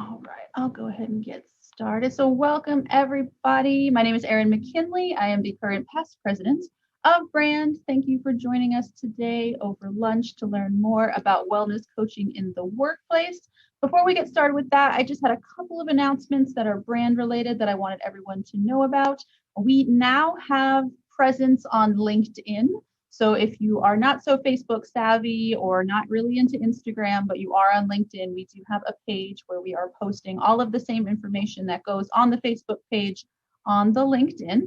All right, I'll go ahead and get started. So welcome everybody. My name is Erin McKinley. I am the current past president of Brand. Thank you for joining us today over lunch to learn more about wellness coaching in the workplace. Before we get started with that, I just had a couple of announcements that are brand related that I wanted everyone to know about. We now have presence on LinkedIn. So if you are not so Facebook savvy or not really into Instagram, but you are on LinkedIn, we do have a page where we are posting all of the same information that goes on the Facebook page on the LinkedIn.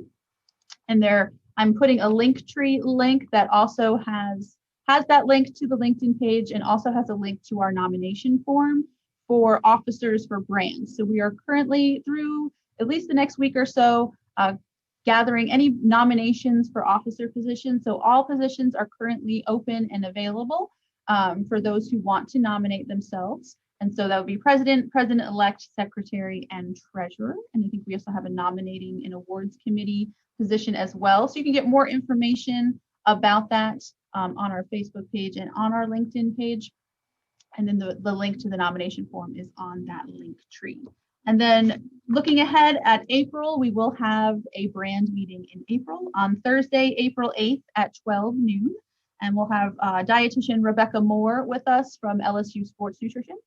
And there, I'm putting a Linktree link that also has that link to the LinkedIn page and also has a link to our nomination form for officers for brands. So we are currently through at least the next week or so gathering any nominations for officer positions. So all positions are currently open and available for those who want to nominate themselves. And so that would be president, president-elect, secretary, and treasurer. And I think we also have a nominating and awards committee position as well. So you can get more information about that on our Facebook page and on our LinkedIn page. And then the link to the nomination form is on that link tree. And then looking ahead at April, we will have a brand meeting in April on Thursday, April 8th at 12 noon. And we'll have dietitian Rebecca Moore with us from LSU Sports Nutrition.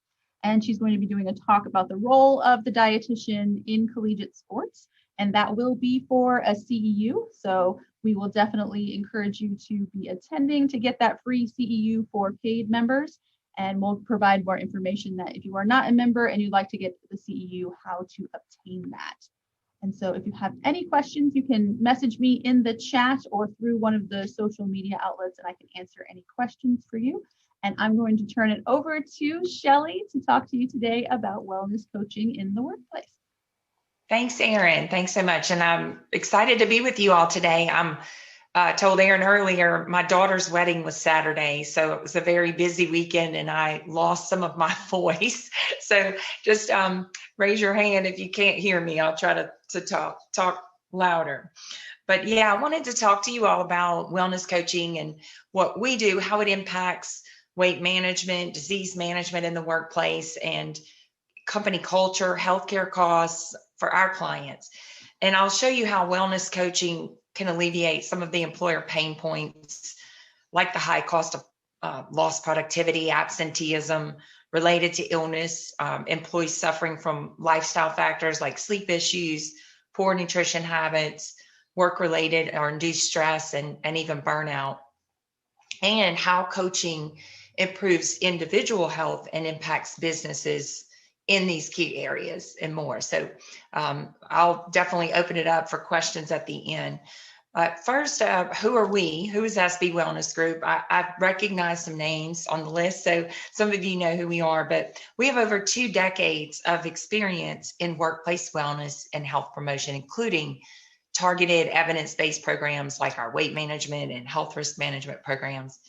And she's going to be doing a talk about the role of the dietitian in collegiate sports. And that will be for a CEU. So we will definitely encourage you to be attending to get that free CEU for paid members. And we'll provide more information that if you are not a member and you'd like to get the CEU, how to obtain that. And so if you have any questions, you can message me in the chat or through one of the social media outlets, and I can answer any questions for you. And I'm going to turn it over to Shelly to talk to you today about wellness coaching in the workplace. Thanks, Erin. Thanks so much. And I'm excited to be with you all today. I told Erin earlier, my daughter's wedding was Saturday, so it was a very busy weekend and I lost some of my voice. So just raise your hand if you can't hear me. I'll try to talk louder. But yeah, I wanted to talk to you all about wellness coaching and what we do, how it impacts weight management, disease management in the workplace, and company culture, healthcare costs for our clients. And I'll show you how wellness coaching can alleviate some of the employer pain points, like the high cost of lost productivity, absenteeism related to illness, employees suffering from lifestyle factors like sleep issues, poor nutrition habits, work-related or induced stress, and even burnout, and how coaching improves individual health and impacts businesses in these key areas and more. So I'll definitely open it up for questions at the end. First, who are we? Who is SB Wellness Group? I've recognized some names on the list, so some of you know who we are, but we have over 2 decades of experience in workplace wellness and health promotion, including targeted evidence-based programs like our weight management and health risk management programs.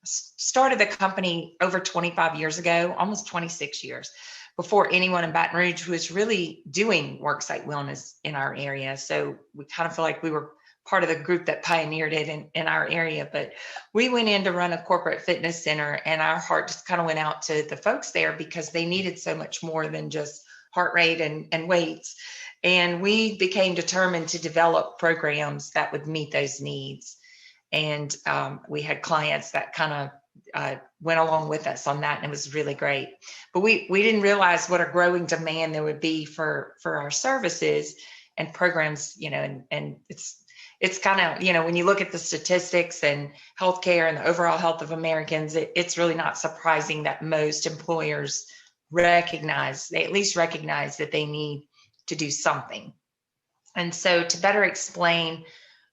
Started the company over 25 years ago, almost 26 years, before anyone in Baton Rouge was really doing worksite wellness in our area. So we kind of feel like we were part of the group that pioneered it in our area. But we went in to run a corporate fitness center, and our heart just kind of went out to the folks there because they needed so much more than just heart rate and weights. And we became determined to develop programs that would meet those needs. And we had clients that kind of went along with us on that, and it was really great. But we didn't realize what a growing demand there would be for our services and programs, and it's kind of, when you look at the statistics and healthcare and the overall health of Americans, it's really not surprising that most employers at least recognize that they need to do something. And so to better explain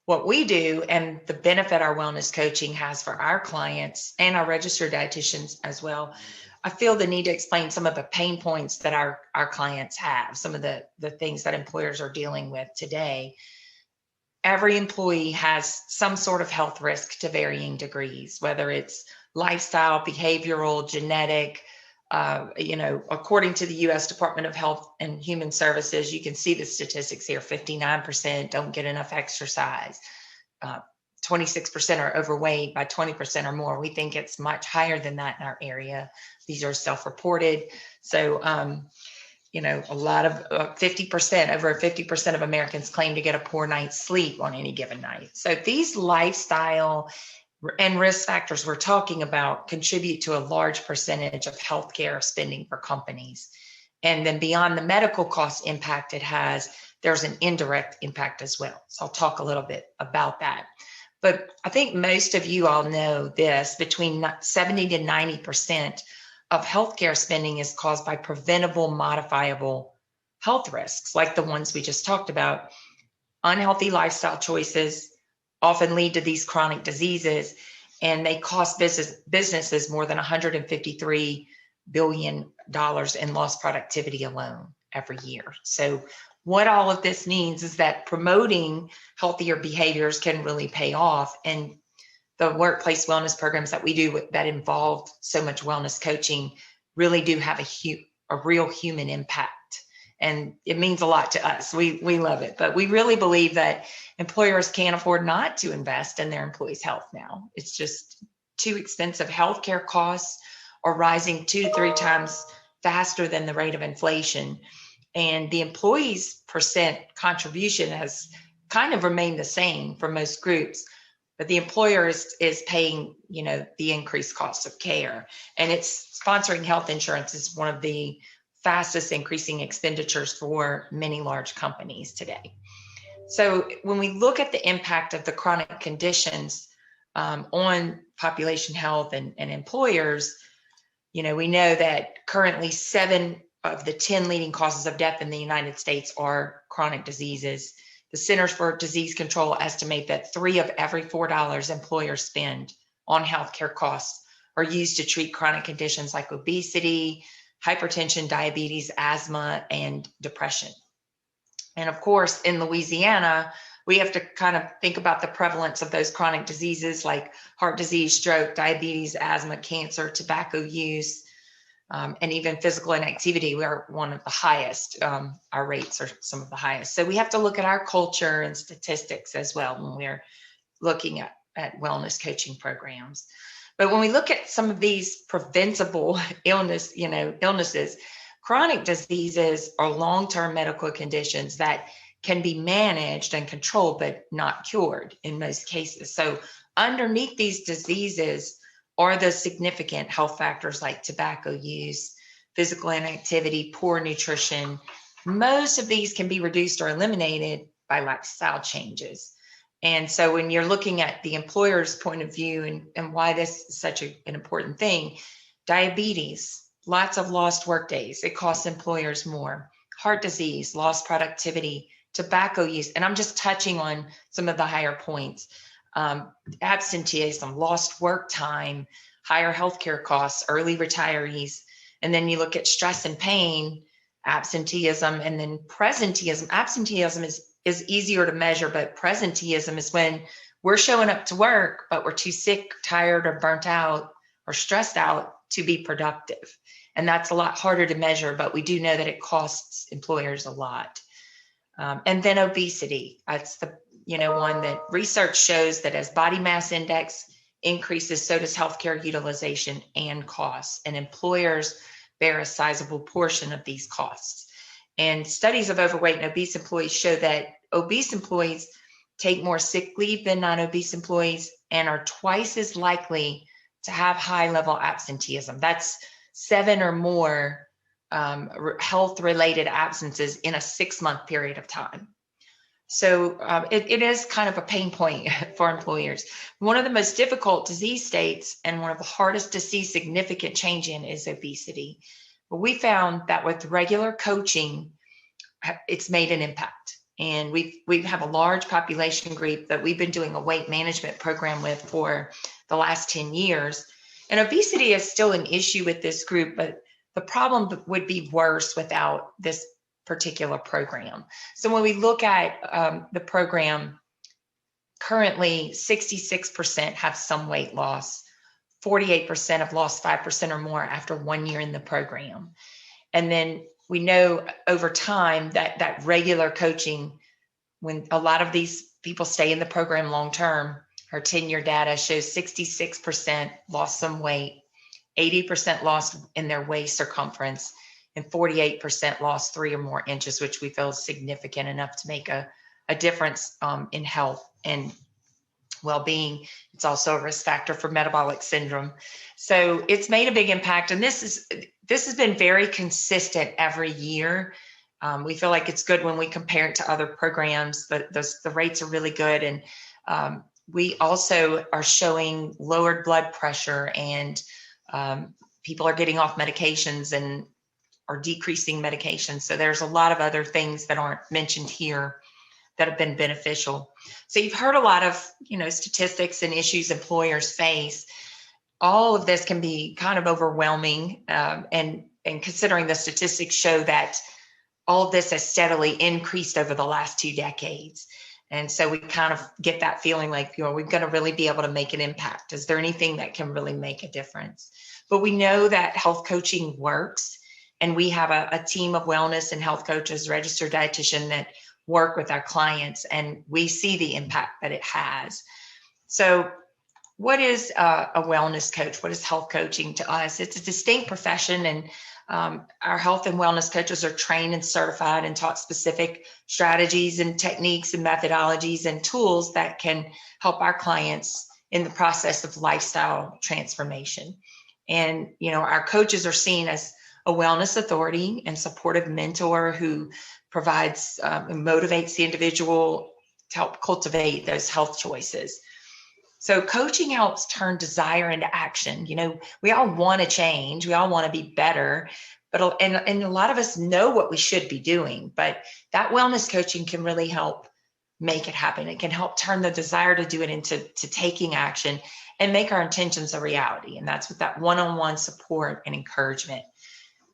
what we do and the benefit our wellness coaching has for our clients and our registered dietitians as well, I feel the need to explain some of the pain points that our clients have, some of the things that employers are dealing with today. Every employee has some sort of health risk to varying degrees, whether it's lifestyle, behavioral, genetic. According to the U.S. Department of Health and Human Services, you can see the statistics here. 59% don't get enough exercise. 26% are overweight by 20% or more. We think it's much higher than that in our area. These are self-reported. So a lot of 50%, over 50% of Americans claim to get a poor night's sleep on any given night. So these lifestyle and risk factors we're talking about contribute to a large percentage of healthcare spending for companies. And then beyond the medical cost impact it has, there's an indirect impact as well. So I'll talk a little bit about that. But I think most of you all know this, between 70 to 90% of healthcare spending is caused by preventable, modifiable health risks, like the ones we just talked about. Unhealthy lifestyle choices often lead to these chronic diseases, and they cost businesses more than $153 billion in lost productivity alone every year. So what all of this means is that promoting healthier behaviors can really pay off. And the workplace wellness programs that we do that involve so much wellness coaching really do have a real human impact. And it means a lot to us. We love it. But we really believe that employers can't afford not to invest in their employees' health now. It's just too expensive. Healthcare costs are rising 2 to 3 times faster than the rate of inflation. And the employees' percent contribution has kind of remained the same for most groups, but the employer is paying, the increased cost of care. And it's sponsoring health insurance is one of the fastest increasing expenditures for many large companies today. So when we look at the impact of the chronic conditions on population health and employers, we know that currently 7 of the 10 leading causes of death in the United States are chronic diseases. The Centers for Disease Control estimate that 3 of every $4 employers spend on healthcare costs are used to treat chronic conditions like obesity, hypertension, diabetes, asthma, and depression. And of course, in Louisiana, we have to kind of think about the prevalence of those chronic diseases like heart disease, stroke, diabetes, asthma, cancer, tobacco use, and even physical inactivity. We are one of the highest. Our rates are some of the highest. So we have to look at our culture and statistics as well when we're looking at wellness coaching programs. But when we look at some of these preventable illnesses, chronic diseases are long-term medical conditions that can be managed and controlled, but not cured in most cases. So underneath these diseases are the significant health factors like tobacco use, physical inactivity, poor nutrition. Most of these can be reduced or eliminated by lifestyle changes. And so when you're looking at the employer's point of view and why this is such an important thing, diabetes, lots of lost work days, it costs employers more. Heart disease, lost productivity, tobacco use, and I'm just touching on some of the higher points. Absenteeism, lost work time, higher healthcare costs, early retirees. And then you look at stress and pain, absenteeism, and then presenteeism. Absenteeism is easier to measure, but presenteeism is when we're showing up to work, but we're too sick, tired, or burnt out, or stressed out to be productive. And that's a lot harder to measure, but we do know that it costs employers a lot. And then obesity. That's the one that research shows that as body mass index increases, so does healthcare utilization and costs. And employers bear a sizable portion of these costs. And studies of overweight and obese employees show that obese employees take more sick leave than non-obese employees and are twice as likely to have high-level absenteeism. That's 7 or more health-related absences in a 6-month period of time. So it is kind of a pain point for employers. One of the most difficult disease states and one of the hardest to see significant change in is obesity. But we found that with regular coaching, it's made an impact. And we have a large population group that we've been doing a weight management program with for the last 10 years. And obesity is still an issue with this group, but the problem would be worse without this particular program. So when we look at the program, currently 66% have some weight loss, 48% have lost 5% or more after 1 year in the program. And then we know over time that regular coaching, when a lot of these people stay in the program long term, our 10-year data shows 66% lost some weight, 80% lost in their waist circumference, and 48% lost 3 or more inches, which we feel is significant enough to make a difference in health and well-being. It's also a risk factor for metabolic syndrome. So it's made a big impact. And this has been very consistent every year. We feel like it's good when we compare it to other programs, but the rates are really good. And we also are showing lowered blood pressure, and people are getting off medications and are decreasing medications. So there's a lot of other things that aren't mentioned here that have been beneficial. So you've heard a lot of, statistics and issues employers face. All of this can be kind of overwhelming, and considering the statistics show that all of this has steadily increased over the last 2 decades. And so we kind of get that feeling like, we're going to really be able to make an impact. Is there anything that can really make a difference? But we know that health coaching works, and we have a team of wellness and health coaches, registered dietitian, that work with our clients, and we see the impact that it has. So what is a wellness coach? What is health coaching to us? It's a distinct profession, and our health and wellness coaches are trained and certified and taught specific strategies and techniques and methodologies and tools that can help our clients in the process of lifestyle transformation. And, our coaches are seen as a wellness authority and supportive mentor who provides and motivates the individual to help cultivate those health choices. So coaching helps turn desire into action. We all want to change. We all want to be better, but and a lot of us know what we should be doing, but that wellness coaching can really help make it happen. It can help turn the desire to do it into taking action and make our intentions a reality. And that's with that one-on-one support and encouragement.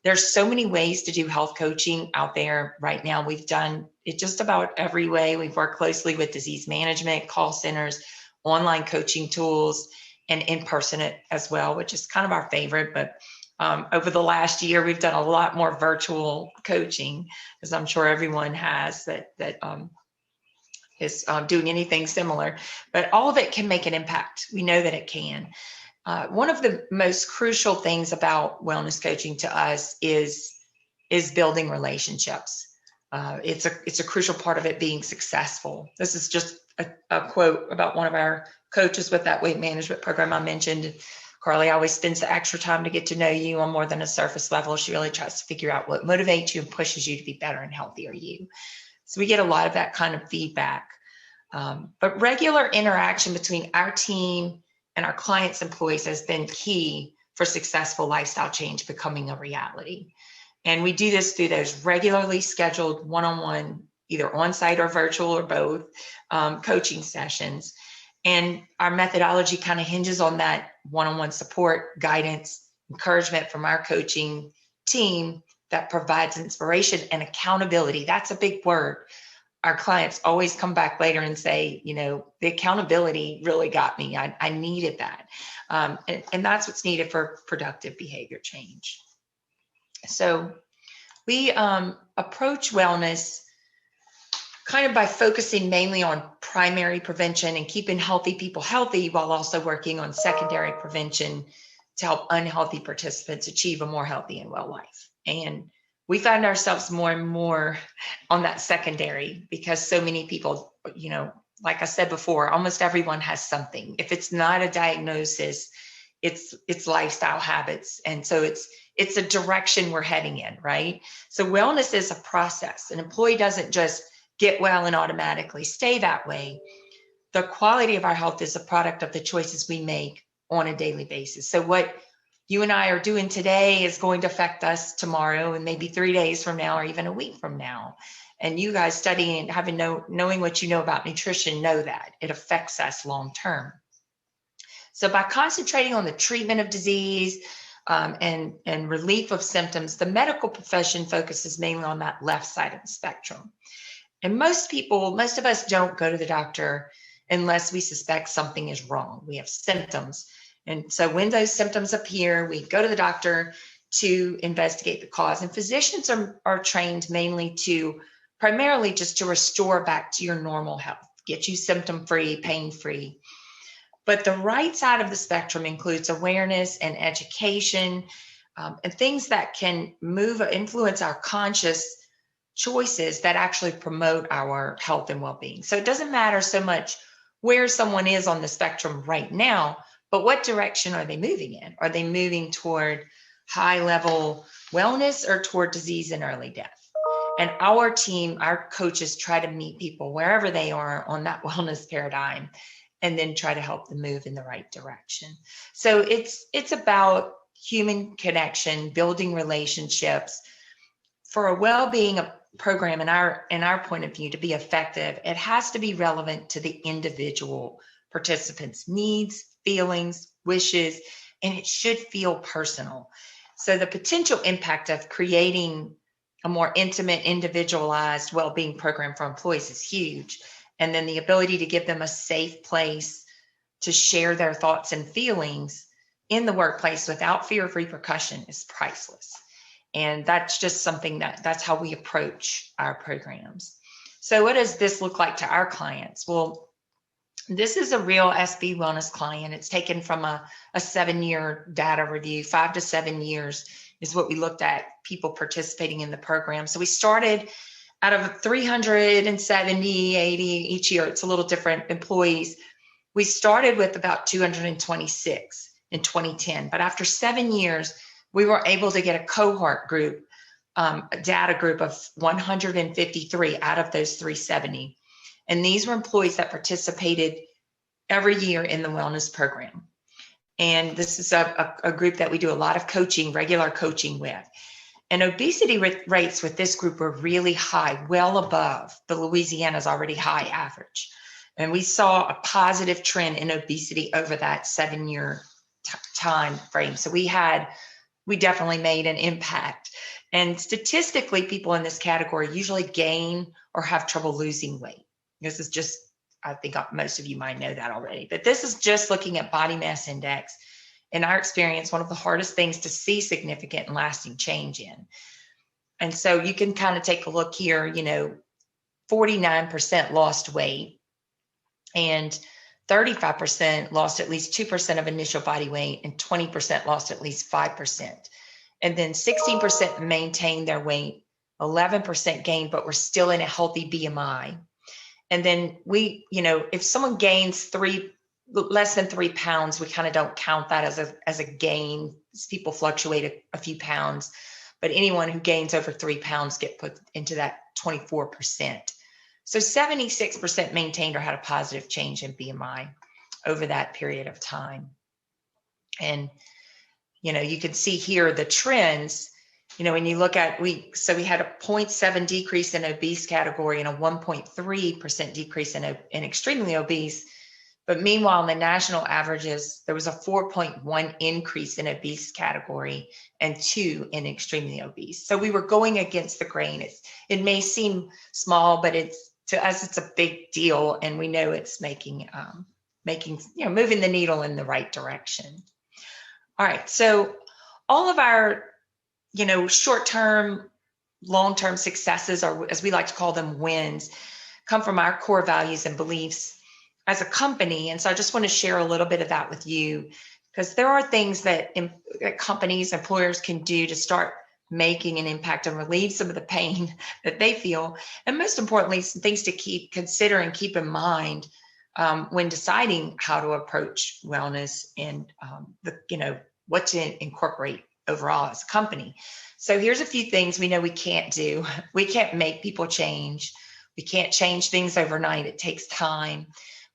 There's so many ways to do health coaching out there right now. We've done it just about every way. We've worked closely with disease management, call centers, online coaching tools, and in person as well, which is kind of our favorite. But over the last year, we've done a lot more virtual coaching, as I'm sure everyone has that is doing anything similar. But all of it can make an impact. We know that it can. One of the most crucial things about wellness coaching to us is building relationships. It's a crucial part of it being successful. This is just a quote about one of our coaches with that weight management program I mentioned. Carly always spends the extra time to get to know you on more than a surface level. She really tries to figure out what motivates you and pushes you to be better and healthier you. So we get a lot of that kind of feedback. But regular interaction between our team and our clients' employees has been key for successful lifestyle change becoming a reality. And we do this through those regularly scheduled one-on-one, either on-site or virtual or both, coaching sessions. And our methodology kind of hinges on that one-on-one support, guidance, encouragement from our coaching team that provides inspiration and accountability. That's a big word. Our clients always come back later and say, the accountability really got me. I needed that. And that's what's needed for productive behavior change. So we approach wellness kind of by focusing mainly on primary prevention and keeping healthy people healthy, while also working on secondary prevention to help unhealthy participants achieve a more healthy and well life. And we find ourselves more and more on that secondary because so many people, like I said before, almost everyone has something. If it's not a diagnosis, it's lifestyle habits. And so it's a direction we're heading in, right? So wellness is a process. An employee doesn't just get well and automatically stay that way. The quality of our health is a product of the choices we make on a daily basis. So what you and I are doing today is going to affect us tomorrow and maybe 3 days from now or even a week from now. And you guys studying and knowing what you know about nutrition know that it affects us long term. So by concentrating on the treatment of disease and relief of symptoms, the medical profession focuses mainly on that left side of the spectrum. And most of us don't go to the doctor unless we suspect something is wrong. We have symptoms. And so when those symptoms appear, we go to the doctor to investigate the cause. And physicians are trained primarily just to restore back to your normal health, get you symptom-free, pain-free. But the right side of the spectrum includes awareness and education, and things that can influence our conscious choices that actually promote our health and well-being. So it doesn't matter so much where someone is on the spectrum right now, but what direction are they moving in? Are they moving toward high level wellness or toward disease and early death? And our team, our coaches try to meet people wherever they are on that wellness paradigm and then try to help them move in the right direction. So it's about human connection, building relationships. For a well-being program in our point of view to be effective, it has to be relevant to the individual participants' needs, feelings, wishes, and it should feel personal. So the potential impact of creating a more intimate, individualized well-being program for employees is huge. And then the ability to give them a safe place to share their thoughts and feelings in the workplace without fear of repercussion is priceless. And that's just something that's how we approach our programs. So what does this look like to our clients? Well, this is a real SB Wellness client. It's taken from a 7-year data review. 5 to 7 years is what we looked at people participating in the program. So we started out of 370, 80 each year. It's a little different employees. We started with about 226 in 2010, but after 7 years, we were able to get a cohort group, a data group of 153 out of those 370. And these were employees that participated every year in the wellness program. And this is a group that we do a lot of coaching, regular coaching with. And obesity rates with this group were really high, well above the Louisiana's already high average. And we saw a positive trend in obesity over that 7-year time frame. So we definitely made an impact. And statistically, people in this category usually gain or have trouble losing weight. This is just, I think most of you might know that already, but this is just looking at body mass index. In our experience, one of the hardest things to see significant and lasting change in. And so you can kind of take a look here, 49% lost weight and 35% lost at least 2% of initial body weight and 20% lost at least 5%. And then 16% maintained their weight, 11% gained, but were still in a healthy BMI. And then if someone gains less than 3 pounds, we kind of don't count that as a gain. People fluctuate a few pounds, but anyone who gains over 3 pounds get put into that 24%. So 76% maintained or had a positive change in BMI over that period of time. And, you can see here the trends, when you look at, we had a 0.7 decrease in obese category and a 1.3% decrease in extremely obese. But meanwhile, in the national averages, there was a 4.1 increase in obese category and 2 in extremely obese. So we were going against the grain. It may seem small, but to us, it's a big deal. And we know it's moving the needle in the right direction. All right. So all of our, short-term, long-term successes, or as we like to call them, wins, come from our core values and beliefs as a company. And so I just want to share a little bit of that with you, because there are things that companies, employers can do to start making an impact and relieve some of the pain that they feel. And most importantly, some things to consider and keep in mind when deciding how to approach wellness and what to incorporate overall as a company. So here's a few things we know we can't do. We can't make people change. We can't change things overnight. It takes time.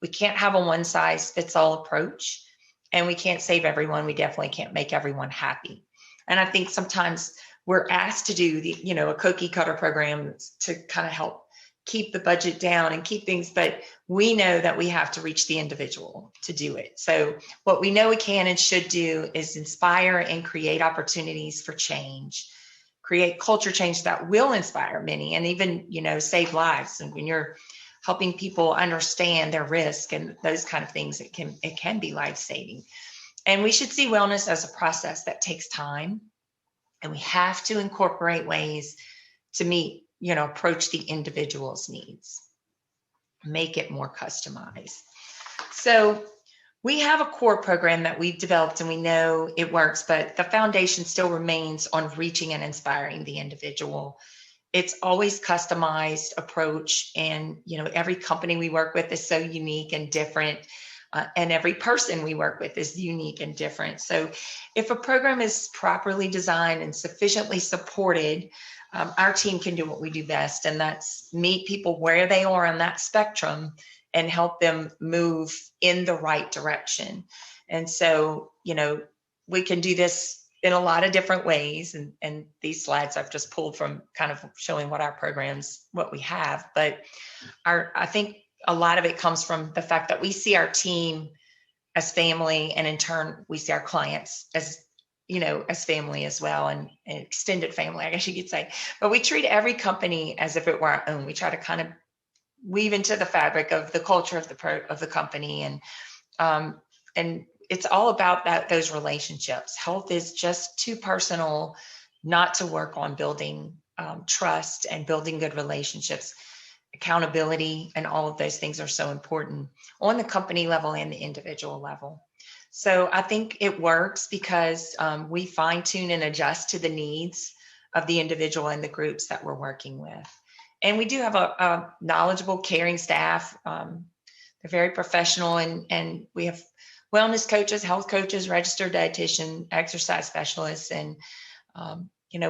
We can't have a one-size-fits-all approach, and we can't save everyone. We definitely can't make everyone happy. And I think sometimes we're asked to do a cookie cutter program to kind of help keep the budget down and keep things, but we know that we have to reach the individual to do it. So what we know we can and should do is inspire and create opportunities for change, create culture change that will inspire many and even, save lives. And when you're helping people understand their risk and those kind of things, it can be life-saving. And we should see wellness as a process that takes time, and we have to incorporate ways to meet, approach the individual's needs, make it more customized. So We have a core program that we've developed and we know it works, but the foundation still remains on reaching and inspiring the individual. It's always customized approach, and every company we work with is so unique and different, and every person we work with is unique and different. So if a program is properly designed and sufficiently supported, our team can do what we do best, and that's meet people where they are on that spectrum and help them move in the right direction. And so we can do this in a lot of different ways. And these slides I've just pulled from kind of showing what we have. But I think a lot of it comes from the fact that we see our team as family, and in turn, we see our clients as family as well, and extended family, I guess you could say. But we treat every company as if it were our own. We try to kind of weave into the fabric of the culture of the company, and it's all about those relationships. Health is just too personal not to work on building trust and building good relationships. Accountability and all of those things are so important on the company level and the individual level. So I think it works because we fine tune and adjust to the needs of the individual and the groups that we're working with. And we do have a knowledgeable, caring staff. They're very professional, and we have wellness coaches, health coaches, registered dietitian, exercise specialists, and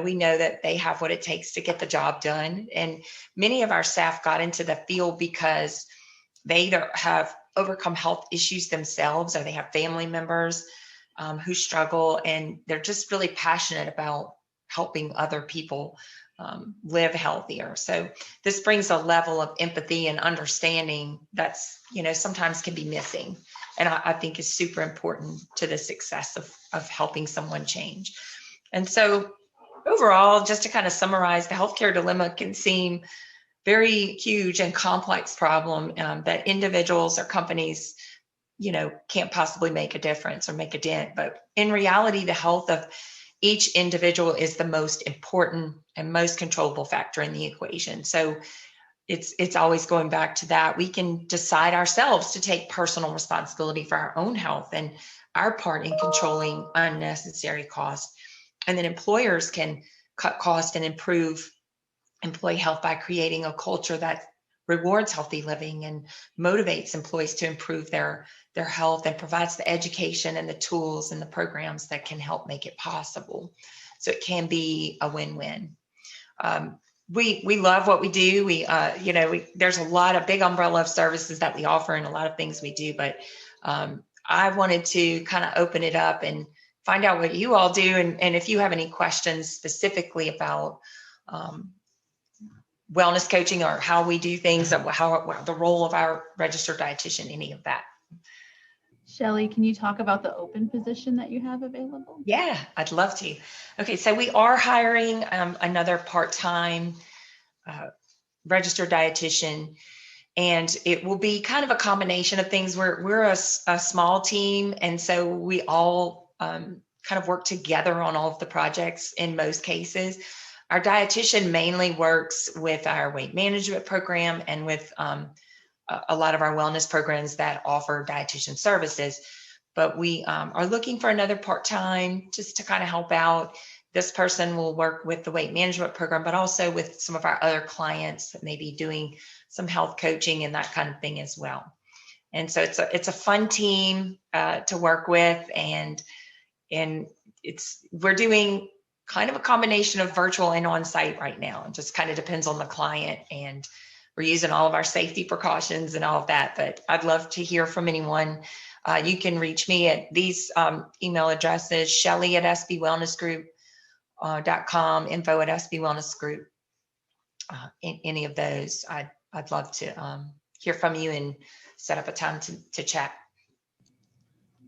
we know that they have what it takes to get the job done. And many of our staff got into the field because they either have overcome health issues themselves, or they have family members who struggle, and they're just really passionate about helping other people live healthier. So this brings a level of empathy and understanding that's, sometimes can be missing. And I think is super important to the success of helping someone change. And so overall, just to kind of summarize, the healthcare dilemma can seem very huge and complex problem that individuals or companies, can't possibly make a difference or make a dent. But in reality, the health of each individual is the most important and most controllable factor in the equation. So it's always going back to that. We can decide ourselves to take personal responsibility for our own health and our part in controlling unnecessary costs. And then employers can cut costs and improve employee health by creating a culture that rewards healthy living and motivates employees to improve their health, and provides the education and the tools and the programs that can help make it possible. So it can be a win-win. We love what we do. There's a lot of big umbrella of services that we offer and a lot of things we do, but I wanted to kind of open it up and find out what you all do. And if you have any questions specifically about wellness coaching or how we do things, how the role of our registered dietitian, any of that. Shelly, can you talk about the open position that you have available? Yeah, I'd love to. Okay, so we are hiring another part-time registered dietitian, and it will be kind of a combination of things. We're a small team, and so we all kind of work together on all of the projects in most cases. Our dietitian mainly works with our weight management program and with a lot of our wellness programs that offer dietitian services. But we are looking for another part-time just to kind of help out. This person will work with the weight management program, but also with some of our other clients that may be doing some health coaching and that kind of thing as well. And so it's a fun team to work with, and we're doing kind of a combination of virtual and on-site right now. It just kind of depends on the client, and we're using all of our safety precautions and all of that. But I'd love to hear from anyone. You can reach me at these email addresses: Shelly at sbwellnessgroup.com, info at sbwellnessgroup. Any of those, I'd love to hear from you and set up a time to chat.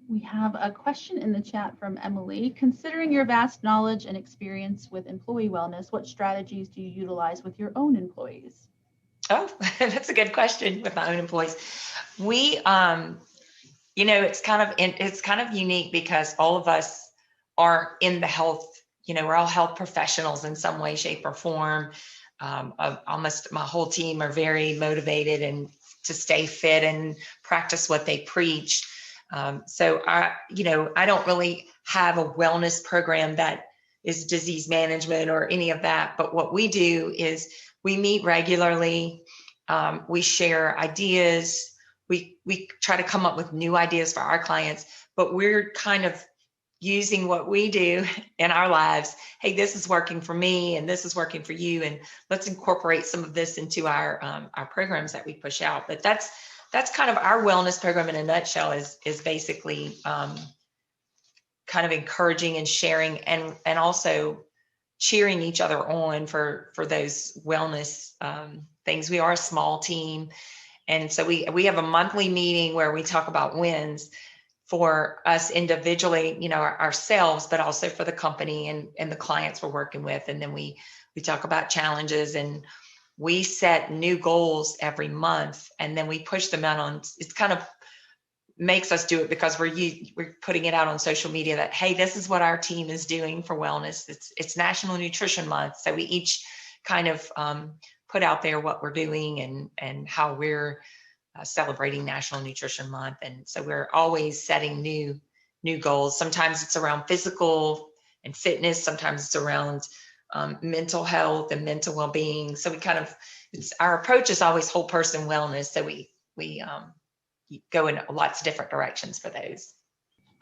We have a question in the chat from Emily. Considering your vast knowledge and experience with employee wellness, what strategies do you utilize with your own employees? Oh, that's a good question with my own employees. We, it's kind of unique because all of us are in the health, we're all health professionals in some way, shape, or form. Almost my whole team are very motivated and to stay fit and practice what they preach. So I don't really have a wellness program that is disease management or any of that. But what we do is we meet regularly. We share ideas. We try to come up with new ideas for our clients, but we're kind of using what we do in our lives. Hey, this is working for me and this is working for you. And let's incorporate some of this into our programs that we push out. But that's kind of our wellness program in a nutshell is basically kind of encouraging and sharing and also cheering each other on for those wellness things. We are a small team. And so we have a monthly meeting where we talk about wins for us individually, ourselves, but also for the company and the clients we're working with. And then we talk about challenges, and we set new goals every month, and then we push them out on, it's kind of makes us do it because we're putting it out on social media that, hey, this is what our team is doing for wellness. It's National Nutrition Month. So we each kind of put out there what we're doing and how we're celebrating National Nutrition Month. And so we're always setting new goals. Sometimes it's around physical and fitness. Sometimes it's around mental health and mental well-being. So we kind of, our approach is always whole person wellness. So we go in lots of different directions for those.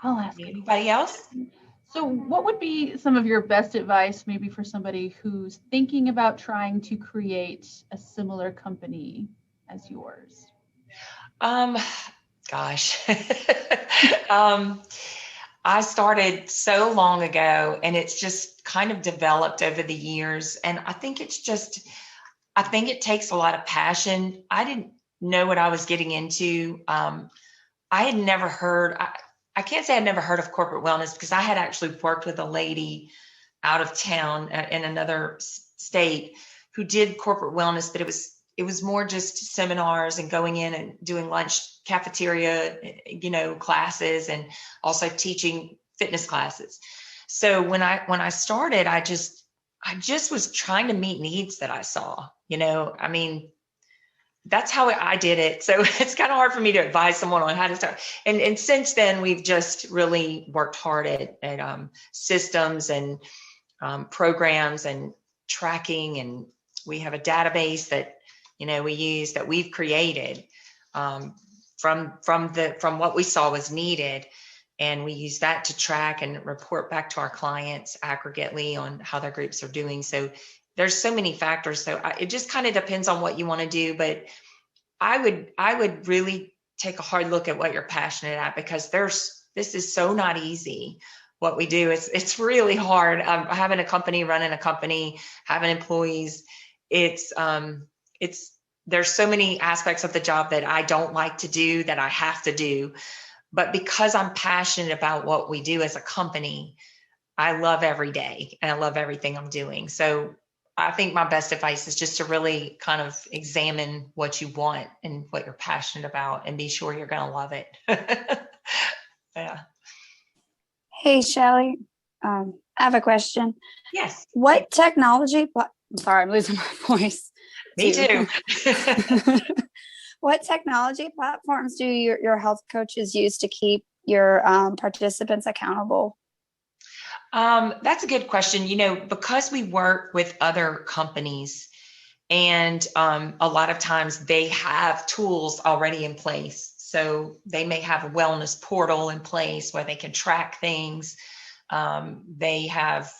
I'll ask anybody else. So what would be some of your best advice maybe for somebody who's thinking about trying to create a similar company as yours? Gosh. I started so long ago, and it's just kind of developed over the years. And I think it takes a lot of passion. I didn't know what I was getting into. I had never heard, I can't say I'd never heard of corporate wellness because I had actually worked with a lady out of town in another state who did corporate wellness, but it was more just seminars and going in and doing lunch cafeteria, classes, and also teaching fitness classes. So when I started, I just was trying to meet needs that I saw, that's how I did it. So it's kind of hard for me to advise someone on how to start. And since then, we've just really worked hard at systems and programs and tracking. And we have a database that, we use that we've created from what we saw was needed. And we use that to track and report back to our clients aggregately on how their groups are doing. So there's so many factors. So it just kind of depends on what you want to do. But I would really take a hard look at what you're passionate at, because this is so not easy. What we do, it's really hard. Having a company, running a company, having employees, there's so many aspects of the job that I don't like to do that I have to do. But because I'm passionate about what we do as a company, I love every day and I love everything I'm doing. So I think my best advice is just to really kind of examine what you want and what you're passionate about and be sure you're going to love it. Yeah. Hey, Shelly, I have a question. Yes. What technology, sorry, I'm losing my voice. Me too. What technology platforms do your health coaches use to keep your participants accountable? That's a good question. Because we work with other companies, and a lot of times they have tools already in place. So they may have a wellness portal in place where they can track things. They have,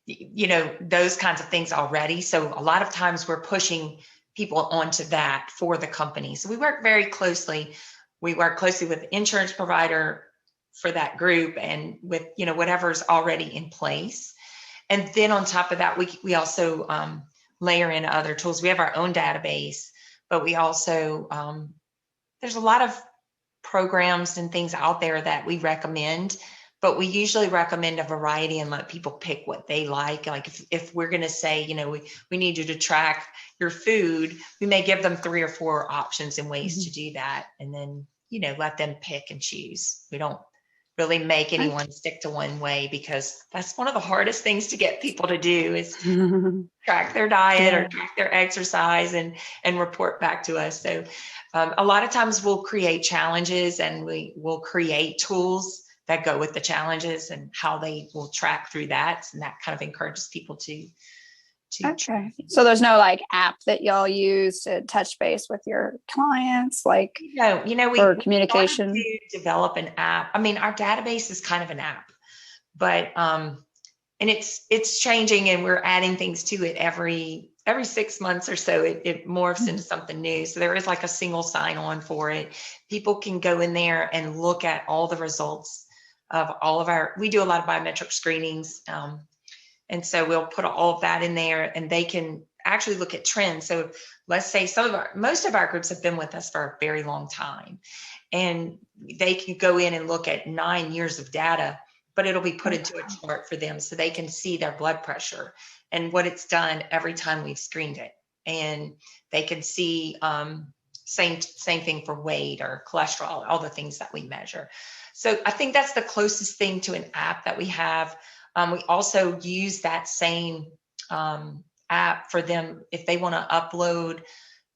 those kinds of things already. So a lot of times we're pushing people onto that for the company. So we work very closely. We work closely with the insurance provider for that group and with, whatever's already in place. And then on top of that, we also layer in other tools. We have our own database, but we also, there's a lot of programs and things out there that we recommend, but we usually recommend a variety and let people pick what they like. Like if we're going to say, we need you to track your food, we may give them 3 or 4 options and ways to do that. And then, let them pick and choose. We don't really make anyone stick to one way, because that's one of the hardest things to get people to do is track their diet or track their exercise and report back to us. So a lot of times we'll create challenges, and we will create tools that go with the challenges and how they will track through that. And that kind of encourages people to Okay. So there's no like app that y'all use to touch base with your clients, like for communication? We wanted to develop an app. I mean, our database is kind of an app, but and it's changing, and we're adding things to it every 6 months or so. It morphs into something new. So there is like a single sign-on for it. People can go in there and look at all the results of all of we do a lot of biometric screenings. And so we'll put all of that in there, and they can actually look at trends. So let's say most of our groups have been with us for a very long time, and they can go in and look at 9 years of data, but it'll be put into a chart for them so they can see their blood pressure and what it's done every time we've screened it. And they can see same thing for weight or cholesterol, all the things that we measure. So I think that's the closest thing to an app that we have. We also use that same app for them if they want to upload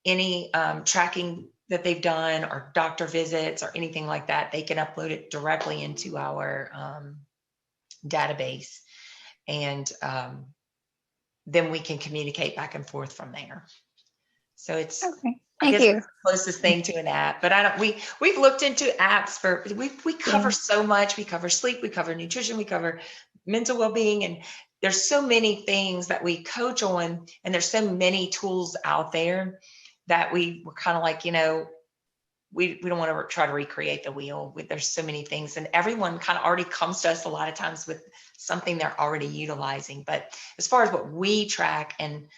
any tracking that they've done or doctor visits or anything like that. They can upload it directly into our database, and then we can communicate back and forth from there. So it's okay. I guess it's the closest thing to an app, but we've looked into apps we cover so much. We cover sleep, we cover nutrition, we cover mental well-being, and there's so many things that we coach on, and there's so many tools out there that we're kind of like, we don't want to try to recreate the wheel. There's so many things, and everyone kind of already comes to us a lot of times with something they're already utilizing. But as far as what we track and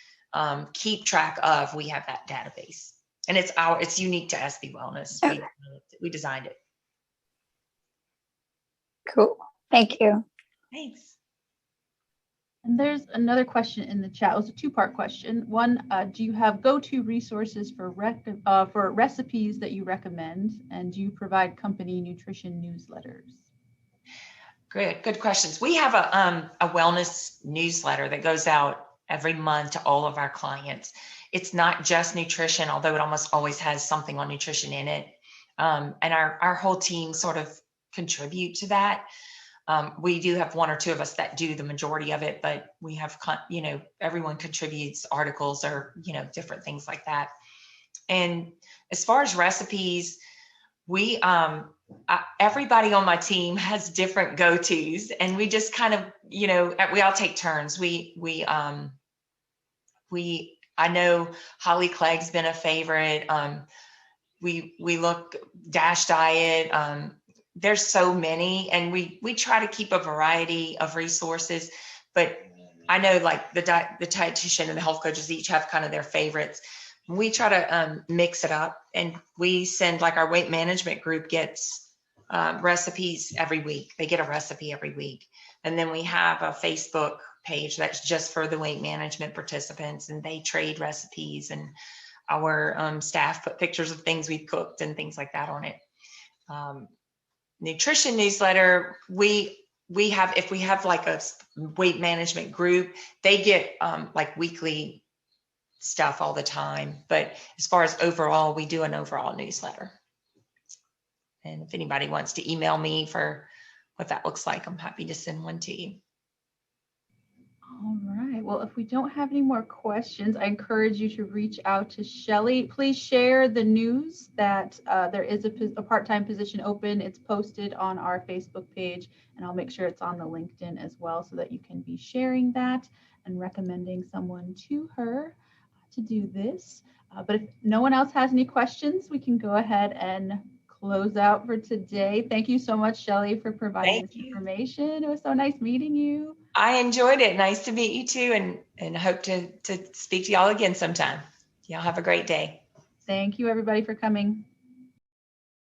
keep track of, we have that database, and it's unique to SB Wellness. Okay. We designed it. Cool. Thank you. Thanks. And there's another question in the chat. It was a two-part question. One, do you have go-to resources for recipes that you recommend? And do you provide company nutrition newsletters? Good questions. We have a wellness newsletter that goes out every month to all of our clients. It's not just nutrition, although it almost always has something on nutrition in it. And our whole team sort of contribute to that. We do have one or two of us that do the majority of it, but we have, everyone contributes articles or, different things like that. And as far as recipes, we, everybody on my team has different go-tos, and we just kind of, we all take turns. I know Holly Clegg's been a favorite. We look Dash Diet. There's so many, and we try to keep a variety of resources, but I know like the dietitian and the health coaches each have kind of their favorites. We try to mix it up, and we send, like, our weight management group gets recipes every week. They get a recipe every week. And then we have a Facebook page that's just for the weight management participants, and they trade recipes, and our staff put pictures of things we've cooked and things like that on it. Nutrition newsletter, we have, if we have like a weight management group, they get like weekly stuff all the time. But as far as overall, we do an overall newsletter. And if anybody wants to email me for what that looks like, I'm happy to send one to you. All right. Well, if we don't have any more questions, I encourage you to reach out to Shelly. Please share the news that there is a part-time position open. It's posted on our Facebook page, and I'll make sure it's on the LinkedIn as well, so that you can be sharing that and recommending someone to her to do this. But if no one else has any questions, we can go ahead and close out for today. Thank you so much, Shelly, for providing this information. It was so nice meeting you. I enjoyed it. Nice to meet you too, and hope to speak to y'all again sometime. Y'all have a great day. Thank you, everybody, for coming.